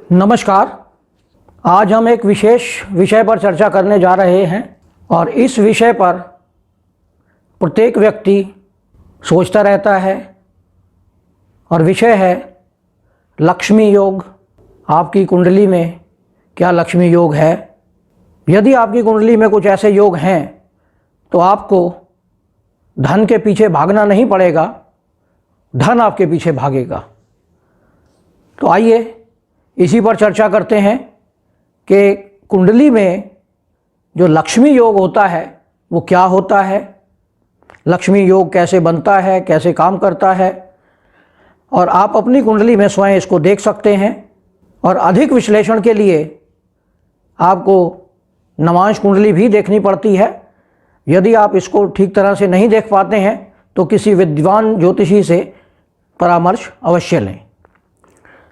नमस्कार। आज हम एक विशेष विषय पर चर्चा करने जा रहे हैं और इस विषय पर प्रत्येक व्यक्ति सोचता रहता है और विषय है लक्ष्मी योग। आपकी कुंडली में क्या लक्ष्मी योग है? यदि आपकी कुंडली में कुछ ऐसे योग हैं तो आपको धन के पीछे भागना नहीं पड़ेगा, धन आपके पीछे भागेगा। तो आइए इसी पर चर्चा करते हैं कि कुंडली में जो लक्ष्मी योग होता है वो क्या होता है, लक्ष्मी योग कैसे बनता है, कैसे काम करता है, और आप अपनी कुंडली में स्वयं इसको देख सकते हैं। और अधिक विश्लेषण के लिए आपको नवांश कुंडली भी देखनी पड़ती है। यदि आप इसको ठीक तरह से नहीं देख पाते हैं तो किसी विद्वान ज्योतिषी से परामर्श अवश्य लें।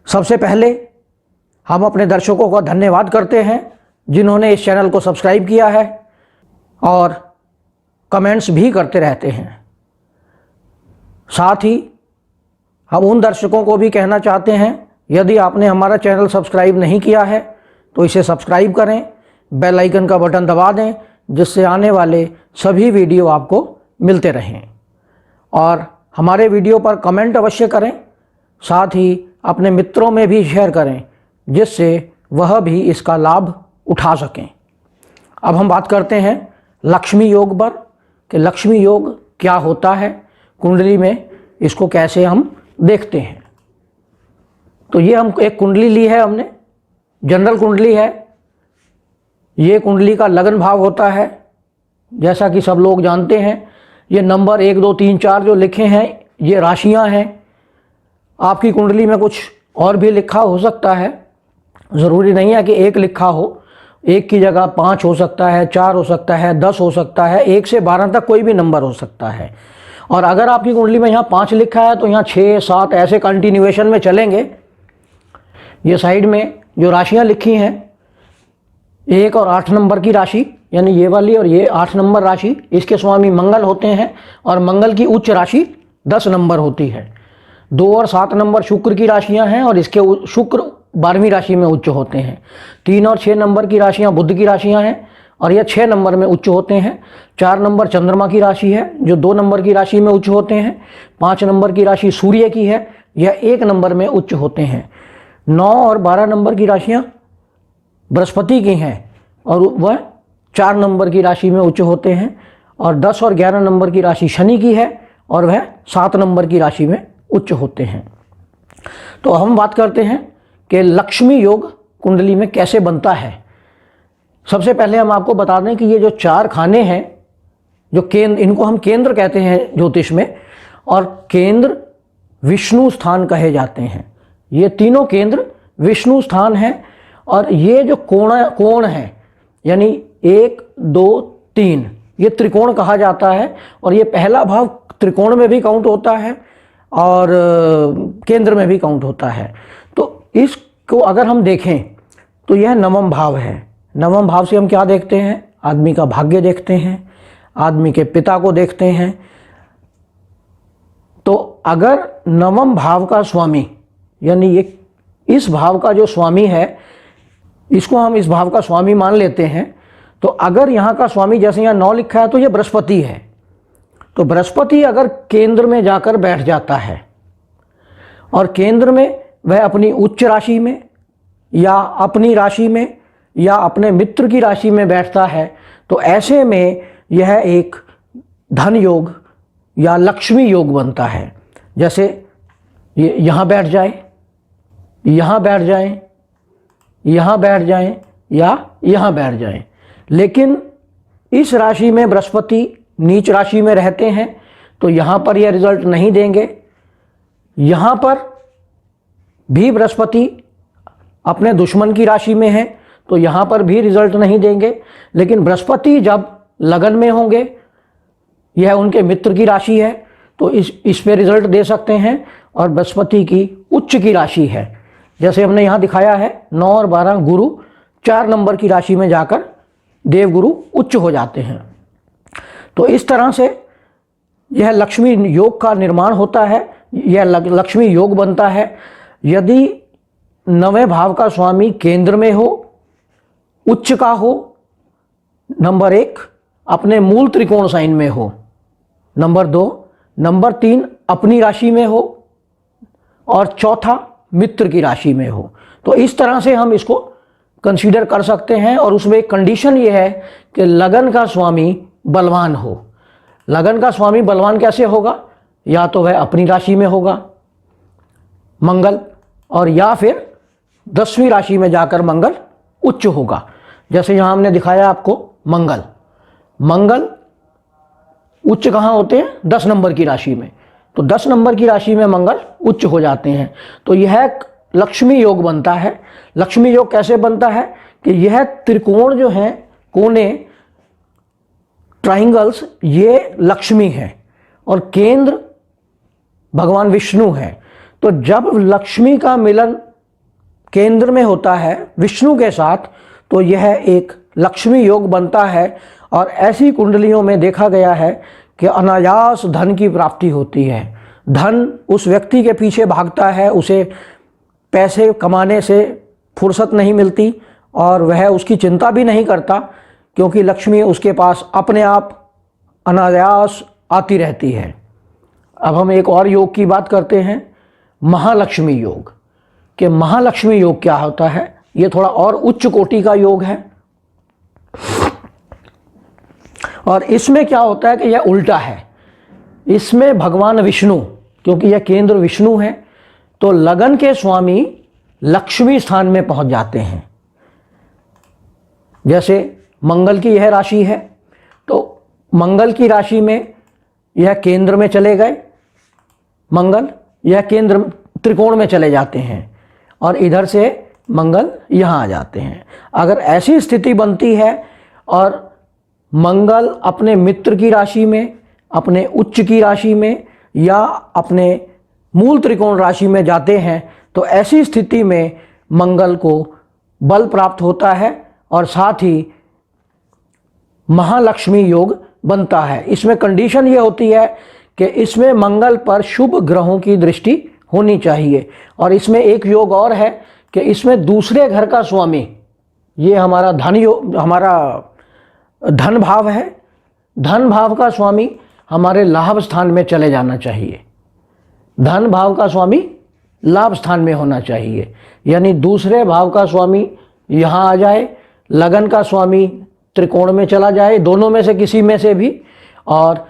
सबसे पहले हम अपने दर्शकों का धन्यवाद करते हैं जिन्होंने इस चैनल को सब्सक्राइब किया है और कमेंट्स भी करते रहते हैं। साथ ही हम उन दर्शकों को भी कहना चाहते हैं, यदि आपने हमारा चैनल सब्सक्राइब नहीं किया है तो इसे सब्सक्राइब करें, बेल आइकन का बटन दबा दें जिससे आने वाले सभी वीडियो आपको मिलते रहें। और हमारे वीडियो पर कमेंट अवश्य करें, साथ ही अपने मित्रों में भी शेयर करें जिससे वह भी इसका लाभ उठा सकें। अब हम बात करते हैं लक्ष्मी योग पर कि लक्ष्मी योग क्या होता है, कुंडली में इसको कैसे हम देखते हैं। तो ये हम एक कुंडली ली है, हमने जनरल कुंडली है। ये कुंडली का लगन भाव होता है, जैसा कि सब लोग जानते हैं। ये नंबर 1 2 3 4 जो लिखे हैं ये राशियां हैं। आपकी कुंडली में कुछ और भी लिखा हो सकता है, ज़रूरी नहीं है कि 1 लिखा हो। 1 की जगह 5 हो सकता है, 4 हो सकता है, 10 हो सकता है, 1 से 12 तक कोई भी नंबर हो सकता है। और अगर आपकी कुंडली में यहाँ 5 लिखा है तो यहाँ 6 7 ऐसे कंटिन्यूएशन में चलेंगे। ये साइड में जो राशियाँ लिखी हैं 1 और 8 नंबर की राशि, यानी ये वाली और ये 8 नंबर राशि, इसके स्वामी मंगल होते हैं और मंगल की उच्च राशि 10 नंबर होती है। 2 और 7 नंबर शुक्र की राशियां हैं और इसके शुक्र 12वीं राशि में उच्च होते हैं। 3 और 6 नंबर की राशियां बुध की राशियां हैं और यह 6 नंबर में उच्च होते हैं। 4 नंबर चंद्रमा की राशि है जो 2 नंबर की राशि में उच्च होते हैं। 5 नंबर की राशि सूर्य की है, यह 1 नंबर में उच्च होते हैं। 9 और 12 नंबर की राशियां बृहस्पति की हैं और वह 4 नंबर की राशि में उच्च होते हैं। और 10 और 11 नंबर की राशि शनि की है और वह 7 नंबर की राशि में उच्च होते हैं। तो हम बात करते हैं कि लक्ष्मी योग कुंडली में कैसे बनता है। सबसे पहले हम आपको बता दें कि ये जो 4 खाने हैं, जो केंद्र, इनको हम केंद्र कहते हैं ज्योतिष में, और केंद्र विष्णु स्थान कहे जाते हैं। ये तीनों केंद्र विष्णु स्थान हैं। और ये जो कोण है, यानी 1 2 3, ये त्रिकोण कहा जाता है। और ये पहला भाव त्रिकोण में भी काउंट होता है और केंद्र में भी काउंट होता है। तो इसको अगर हम देखें तो यह नवम भाव है। नवम भाव से हम क्या देखते हैं? आदमी का भाग्य देखते हैं, आदमी के पिता को देखते हैं। तो अगर नवम भाव का स्वामी, यानी ये इस भाव का जो स्वामी है, इसको हम इस भाव का स्वामी मान लेते हैं। तो अगर यहाँ का स्वामी, जैसे यहाँ 9 लिखा है, तो ये बृहस्पति है। तो बृहस्पति अगर केंद्र में जाकर बैठ जाता है और केंद्र में वह अपनी उच्च राशि में या अपनी राशि में या अपने मित्र की राशि में बैठता है, तो ऐसे में यह एक धन योग या लक्ष्मी योग बनता है। जैसे ये यहाँ बैठ जाए, यहाँ बैठ जाए, यहाँ बैठ जाए या यहाँ बैठ जाए। लेकिन इस राशि में बृहस्पति नीच राशि में रहते हैं तो यहाँ पर यह रिजल्ट नहीं देंगे। यहाँ पर भी बृहस्पति अपने दुश्मन की राशि में है तो यहाँ पर भी रिजल्ट नहीं देंगे। लेकिन बृहस्पति जब लगन में होंगे, यह उनके मित्र की राशि है, तो इस पे रिजल्ट दे सकते हैं। और बृहस्पति की उच्च की राशि है, जैसे हमने यहाँ दिखाया है 9 और 12 गुरु 4 नंबर की राशि में जाकर देवगुरु उच्च हो जाते हैं। तो इस तरह से यह लक्ष्मी योग का निर्माण होता है, यह लक्ष्मी योग बनता है। यदि 9वें भाव का स्वामी केंद्र में हो, उच्च का हो। नंबर 1 अपने मूल त्रिकोण साइन में हो। नंबर 2, नंबर 3 अपनी राशि में हो, और चौथा मित्र की राशि में हो। तो इस तरह से हम इसको कंसीडर कर सकते हैं। और उसमें एक कंडीशन ये है कि लगन का स्वामी बलवान हो। लगन का स्वामी बलवान कैसे होगा? या तो वह अपनी राशि में होगा मंगल, और या फिर 10वीं राशि में जाकर मंगल उच्च होगा। जैसे यहाँ हमने दिखाया आपको मंगल, मंगल उच्च कहाँ होते हैं? 10 नंबर की राशि में। तो 10 नंबर की राशि में मंगल उच्च हो जाते हैं। तो यह लक्ष्मी योग बनता है। लक्ष्मी योग कैसे बनता है कि यह त्रिकोण जो हैं, कोने, ट्राइंगल्स, ये लक्ष्मी है और केंद्र भगवान विष्णु है। तो जब लक्ष्मी का मिलन केंद्र में होता है विष्णु के साथ, तो यह एक लक्ष्मी योग बनता है। और ऐसी कुंडलियों में देखा गया है कि अनायास धन की प्राप्ति होती है। धन उस व्यक्ति के पीछे भागता है, उसे पैसे कमाने से फुर्सत नहीं मिलती और वह उसकी चिंता भी नहीं करता, क्योंकि लक्ष्मी उसके पास अपने आप अनायास आती रहती है। अब हम एक और योग की बात करते हैं, महालक्ष्मी योग। कि महालक्ष्मी योग क्या होता है? ये थोड़ा और उच्च कोटि का योग है। और इसमें क्या होता है कि यह उल्टा है। इसमें भगवान विष्णु, क्योंकि यह केंद्र विष्णु है, तो लगन के स्वामी लक्ष्मी स्थान में पहुंच जाते हैं। जैसे मंगल की यह राशि है, तो मंगल की राशि में यह केंद्र में चले गए मंगल, यह केंद्र त्रिकोण में चले जाते हैं और इधर से मंगल यहाँ आ जाते हैं। अगर ऐसी स्थिति बनती है और मंगल अपने मित्र की राशि में, अपने उच्च की राशि में या अपने मूल त्रिकोण राशि में जाते हैं, तो ऐसी स्थिति में मंगल को बल प्राप्त होता है और साथ ही महालक्ष्मी योग बनता है। इसमें कंडीशन ये होती है कि इसमें मंगल पर शुभ ग्रहों की दृष्टि होनी चाहिए। और इसमें एक योग और है कि इसमें दूसरे घर का स्वामी, ये हमारा धन योग, हमारा धन भाव है, धन भाव का स्वामी हमारे लाभ स्थान में चले जाना चाहिए। धन भाव का स्वामी लाभ स्थान में होना चाहिए, यानी दूसरे भाव का स्वामी यहाँ आ जाए, लगन का स्वामी त्रिकोण में चला जाए, दोनों में से किसी में से भी, और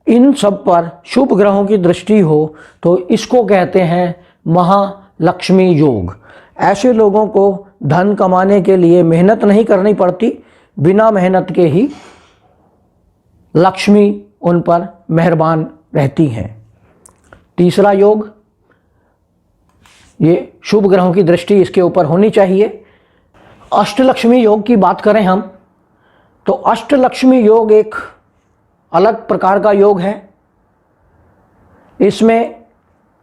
इन सब पर शुभ ग्रहों की दृष्टि हो, तो इसको कहते हैं महालक्ष्मी योग। ऐसे लोगों को धन कमाने के लिए मेहनत नहीं करनी पड़ती, बिना मेहनत के ही लक्ष्मी उन पर मेहरबान रहती हैं। तीसरा योग, ये शुभ ग्रहों की दृष्टि इसके ऊपर होनी चाहिए। अष्टलक्ष्मी योग की बात करें हम, तो अष्टलक्ष्मी योग एक अलग प्रकार का योग है। इसमें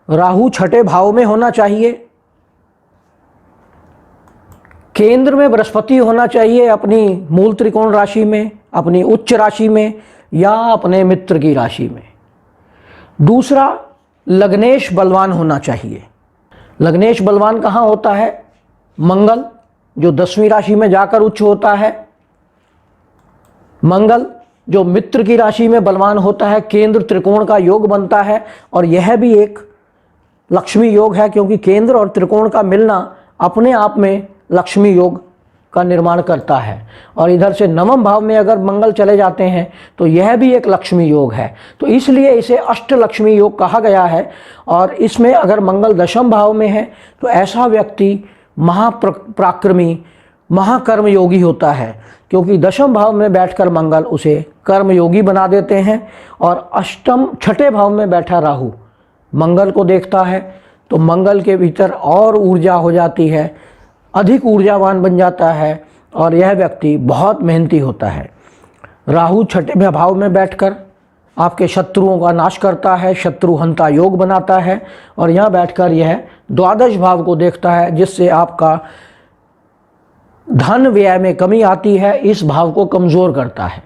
राहु छठे भाव में होना चाहिए, केंद्र में बृहस्पति होना चाहिए अपनी मूल त्रिकोण राशि में, अपनी उच्च राशि में या अपने मित्र की राशि में। दूसरा, लग्नेश बलवान होना चाहिए। लग्नेश बलवान कहाँ होता है? मंगल, जो 10वीं राशि में जाकर उच्च होता है। मंगल जो मित्र की राशि में बलवान होता है, केंद्र त्रिकोण का योग बनता है, और यह भी एक लक्ष्मी योग है, क्योंकि केंद्र और त्रिकोण का मिलना अपने आप में लक्ष्मी योग का निर्माण करता है। और इधर से 9वें भाव में अगर मंगल चले जाते हैं तो यह भी एक लक्ष्मी योग है, तो इसलिए इसे अष्टलक्ष्मी योग कहा गया है। और इसमें अगर मंगल 10वें भाव में है तो ऐसा व्यक्ति महापराक्रमी, महाकर्म योगी होता है, क्योंकि 10वें भाव में बैठकर मंगल उसे कर्म योगी बना देते हैं। और छठे भाव में बैठा राहु मंगल को देखता है, तो मंगल के भीतर और ऊर्जा हो जाती है, अधिक ऊर्जावान बन जाता है और यह व्यक्ति बहुत मेहनती होता है। राहु छठे भाव में बैठकर आपके शत्रुओं का नाश करता है, शत्रुहंता योग बनाता है, और यहाँ बैठकर यह 12वें भाव को देखता है, जिससे आपका धन व्यय में कमी आती है, इस भाव को कमज़ोर करता है।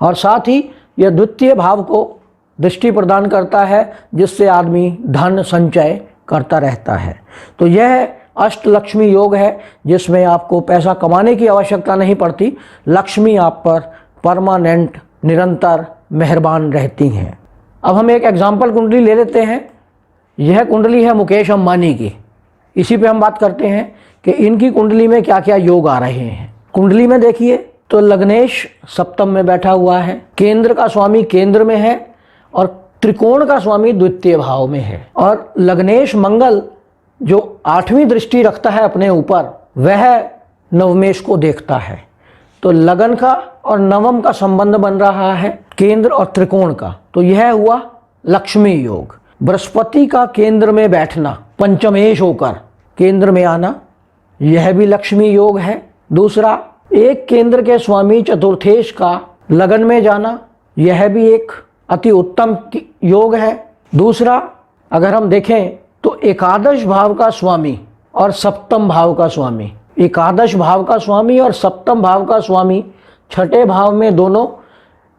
और साथ ही यह द्वितीय भाव को दृष्टि प्रदान करता है, जिससे आदमी धन संचय करता रहता है। तो यह अष्टलक्ष्मी योग है, जिसमें आपको पैसा कमाने की आवश्यकता नहीं पड़ती, लक्ष्मी आप पर परमानेंट निरंतर मेहरबान रहती हैं। अब हम एक एग्जाम्पल कुंडली ले लेते हैं। यह कुंडली है मुकेश अंबानी की। इसी पे हम बात करते हैं कि इनकी कुंडली में क्या क्या योग आ रहे हैं। कुंडली में देखिए तो लग्नेश सप्तम में बैठा हुआ है, केंद्र का स्वामी केंद्र में है और त्रिकोण का स्वामी द्वितीय भाव में है। और लग्नेश मंगल जो 8वीं दृष्टि रखता है अपने ऊपर, वह नवमेश को देखता है। तो लगन का और नवम का संबंध बन रहा है केंद्र और त्रिकोण का, तो यह हुआ लक्ष्मी योग। बृहस्पति का केंद्र में बैठना, पंचमेश होकर केंद्र में आना, यह भी लक्ष्मी योग है। दूसरा, एक केंद्र के स्वामी चतुर्थेश का लगन में जाना, यह भी एक अति उत्तम योग है। दूसरा, अगर हम देखें तो एकादश भाव का स्वामी और सप्तम भाव का स्वामी, एकादश भाव का स्वामी और सप्तम भाव का स्वामी छठे भाव में दोनों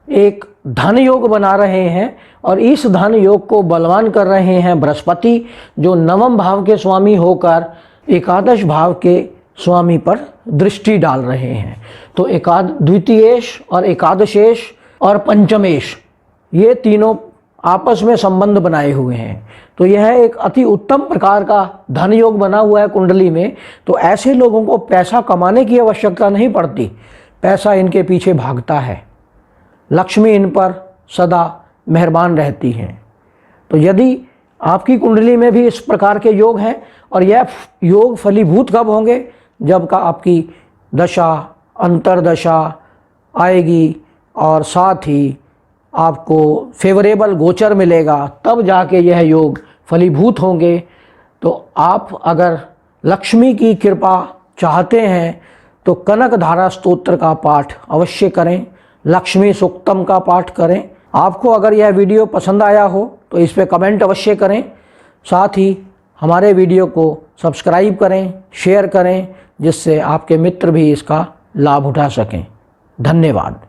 एक धन योग बना रहे हैं और इस धन योग को बलवान कर रहे हैं बृहस्पति, जो नवम भाव के स्वामी होकर एकादश भाव के स्वामी पर दृष्टि डाल रहे हैं। तो द्वितीयेश और एकादशेश और पंचमेश, ये तीनों आपस में संबंध बनाए हुए हैं। तो यह एक अति उत्तम प्रकार का धन योग बना हुआ है कुंडली में। तो ऐसे लोगों को पैसा कमाने की आवश्यकता नहीं पड़ती, पैसा इनके पीछे भागता है, लक्ष्मी इन पर सदा मेहरबान रहती हैं। तो यदि आपकी कुंडली में भी इस प्रकार के योग हैं, और यह योग फलीभूत कब होंगे, जब का आपकी दशा अंतरदशा आएगी और साथ ही आपको फेवरेबल गोचर मिलेगा, तब जाके यह योग फलीभूत होंगे। तो आप अगर लक्ष्मी की कृपा चाहते हैं तो कनक धारा स्तोत्र का पाठ अवश्य करें, लक्ष्मी सूक्तम का पाठ करें। आपको अगर यह वीडियो पसंद आया हो तो इस पर कमेंट अवश्य करें। साथ ही हमारे वीडियो को सब्सक्राइब करें, शेयर करें, जिससे आपके मित्र भी इसका लाभ उठा सकें। धन्यवाद।